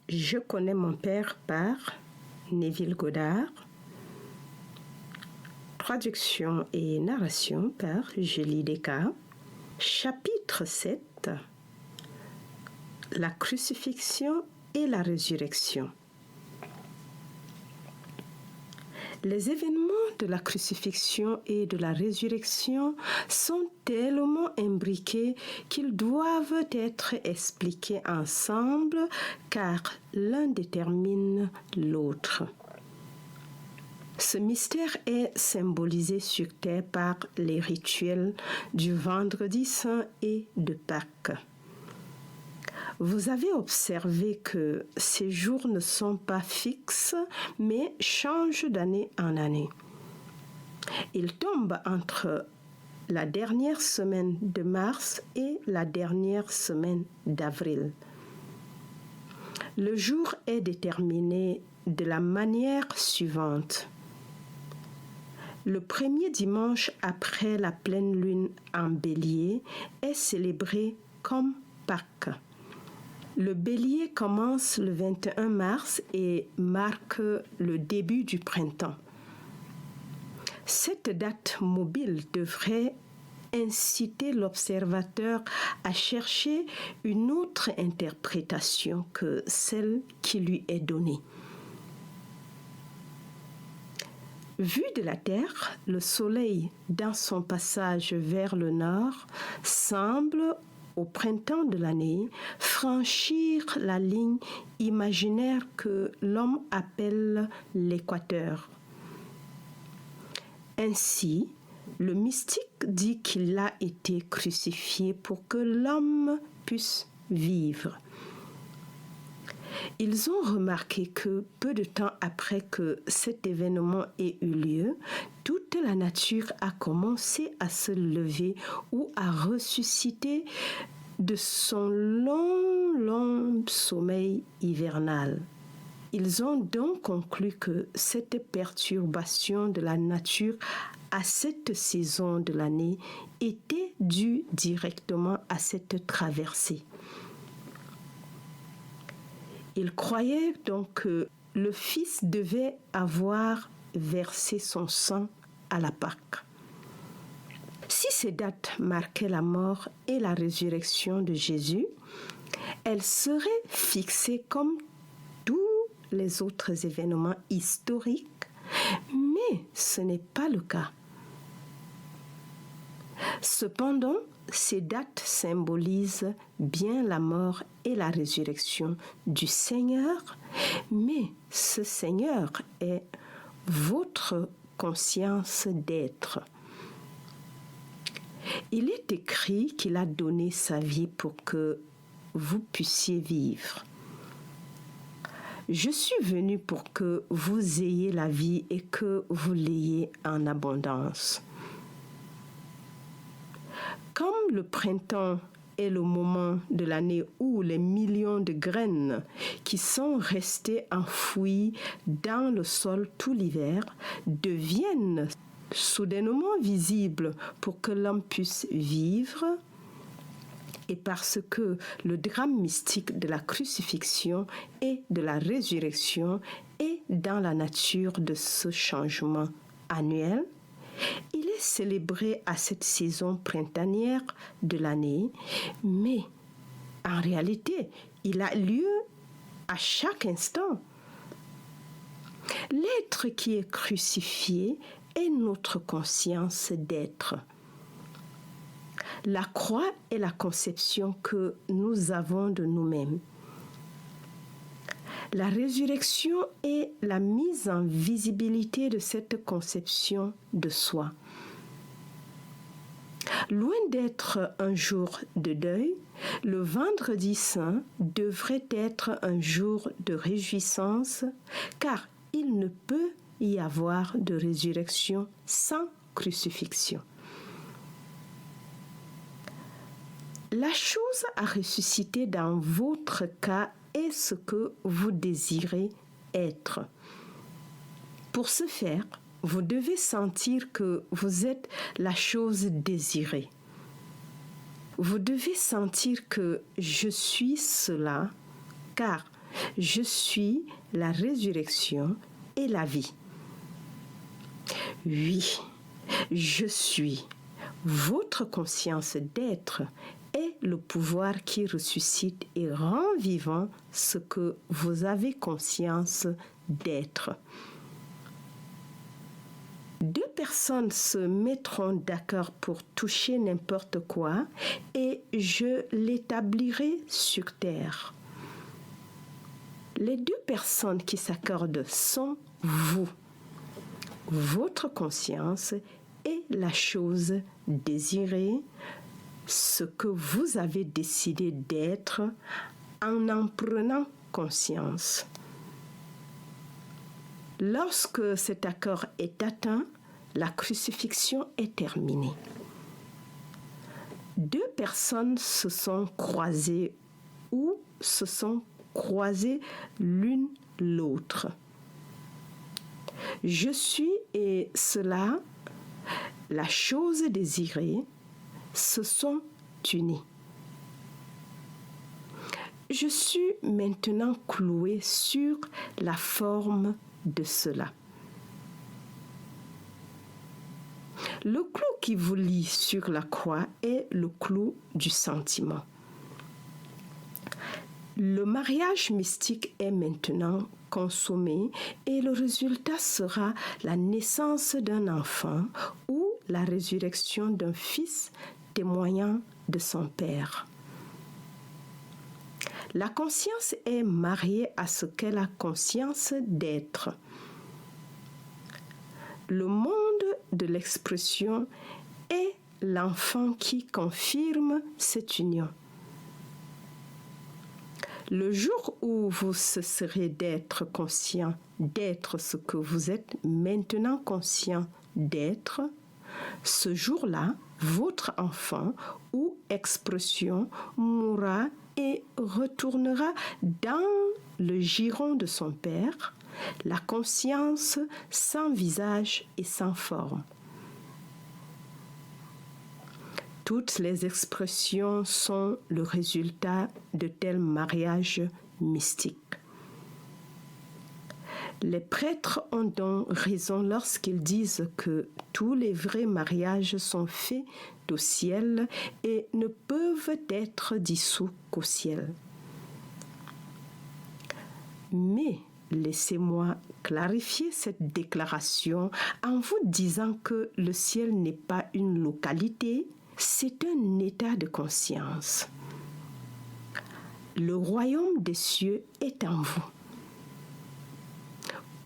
Je connais mon père par Neville Goddard. Traduction et narration par Julie Descas. Chapitre 7. La crucifixion et la résurrection. Les événements de la crucifixion et de la résurrection sont tellement imbriqués qu'ils doivent être expliqués ensemble car l'un détermine l'autre. Ce mystère est symbolisé sur terre par les rituels du Vendredi Saint et de Pâques. Vous avez observé que ces jours ne sont pas fixes, mais changent d'année en année. Ils tombent entre la dernière semaine de mars et la dernière semaine d'avril. Le jour est déterminé de la manière suivante. Le premier dimanche après la pleine lune en Bélier est célébré comme Pâques. Le Bélier commence le 21 mars et marque le début du printemps. Cette date mobile devrait inciter l'observateur à chercher une autre interprétation que celle qui lui est donnée. Vu de la Terre, le Soleil, dans son passage vers le nord, semble au printemps de l'année, franchir la ligne imaginaire que l'homme appelle l'équateur. Ainsi, le mystique dit qu'il a été crucifié pour que l'homme puisse vivre. Ils ont remarqué que peu de temps après que cet événement ait eu lieu, toute la nature a commencé à se lever ou à ressusciter de son long sommeil hivernal. Ils ont donc conclu que cette perturbation de la nature à cette saison de l'année était due directement à cette traversée. Ils croyaient donc que le Fils devait avoir versé son sang à la Pâque. Si ces dates marquaient la mort et la résurrection de Jésus, elles seraient fixées comme tous les autres événements historiques, mais ce n'est pas le cas. Cependant, ces dates symbolisent bien la mort et la résurrection du Seigneur, mais ce Seigneur est votre conscience d'être. Il est écrit qu'il a donné sa vie pour que vous puissiez vivre. Je suis venu pour que vous ayez la vie et que vous l'ayez en abondance. Comme le printemps est le moment de l'année où les millions de graines qui sont restées enfouies dans le sol tout l'hiver deviennent soudainement visibles pour que l'homme puisse vivre, et parce que le drame mystique de la crucifixion et de la résurrection est dans la nature de ce changement annuel, il est célébré à cette saison printanière de l'année, mais en réalité, il a lieu à chaque instant. L'être qui est crucifié est notre conscience d'être. La croix est la conception que nous avons de nous-mêmes. La résurrection est la mise en visibilité de cette conception de soi. Loin d'être un jour de deuil, le Vendredi Saint devrait être un jour de réjouissance, car il ne peut y avoir de résurrection sans crucifixion. La chose à ressusciter dans votre cas est ce que vous désirez être. Pour ce faire, vous devez sentir que vous êtes la chose désirée. Vous devez sentir que je suis cela, car Je suis la résurrection et la vie. Oui, je suis votre conscience d'être est le pouvoir qui ressuscite et rend vivant ce que vous avez conscience d'être. Deux personnes se mettront d'accord pour toucher n'importe quoi et je l'établirai sur terre. Les deux personnes qui s'accordent sont vous, votre conscience et la chose désirée, ce que vous avez décidé d'être en prenant conscience. Lorsque cet accord est atteint, la crucifixion est terminée. Deux personnes se sont croisées ou se sont croisées l'une l'autre. Je suis et cela, la chose désirée, se sont unis. Je suis maintenant cloué sur la forme de cela. Le clou qui vous lie sur la croix est le clou du sentiment. Le mariage mystique est maintenant consommé et le résultat sera la naissance d'un enfant ou la résurrection d'un fils témoignant de son père. La conscience est mariée à ce qu'est la conscience d'être. Le monde de l'expression est l'enfant qui confirme cette union. Le jour où vous cesserez d'être conscient d'être ce que vous êtes maintenant conscient d'être, ce jour-là, votre enfant ou expression mourra et retournera dans le giron de son père, la conscience sans visage et sans forme. Toutes les expressions sont le résultat de tels mariages mystiques. Les prêtres ont donc raison lorsqu'ils disent que tous les vrais mariages sont faits au ciel et ne peuvent être dissous qu'au ciel. Mais laissez-moi clarifier cette déclaration en vous disant que le ciel n'est pas une localité, c'est un état de conscience. Le royaume des cieux est en vous.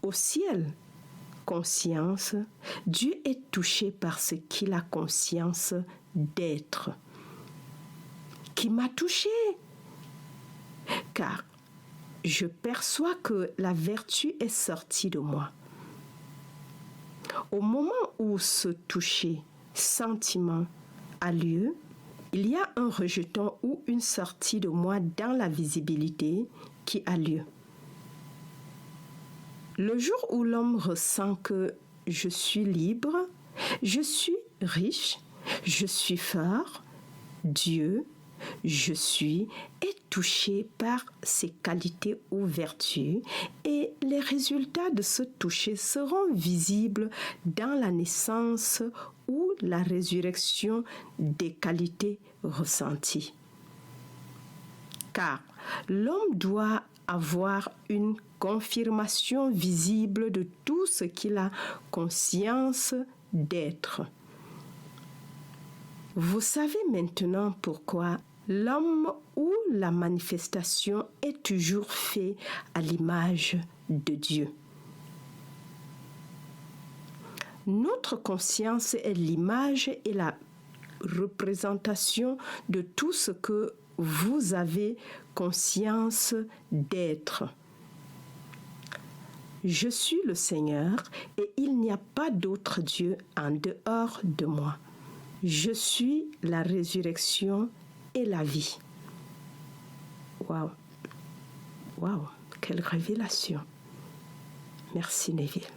Au ciel, conscience, Dieu est touché par ce qu'il a conscience d'être. Qui m'a touché? Car je perçois que la vertu est sortie de moi. Au moment où ce toucher, sentiment, a lieu, il y a un rejeton ou une sortie de moi dans la visibilité qui a lieu. Le jour où l'homme ressent que je suis libre, je suis riche, je suis fort, Dieu, je suis, est touché par ses qualités ou vertus et les résultats de ce toucher seront visibles dans la naissance ou la résurrection des qualités ressenties. Car l'homme doit avoir une confirmation visible de tout ce qu'il a conscience d'être. Vous savez maintenant pourquoi l'homme ou la manifestation est toujours fait à l'image de Dieu. Notre conscience est l'image et la représentation de tout ce que vous avez conscience d'être. Je suis le Seigneur et il n'y a pas d'autre Dieu en dehors de moi. Je suis la résurrection et la vie. Waouh! Waouh! Quelle révélation! Merci Neville.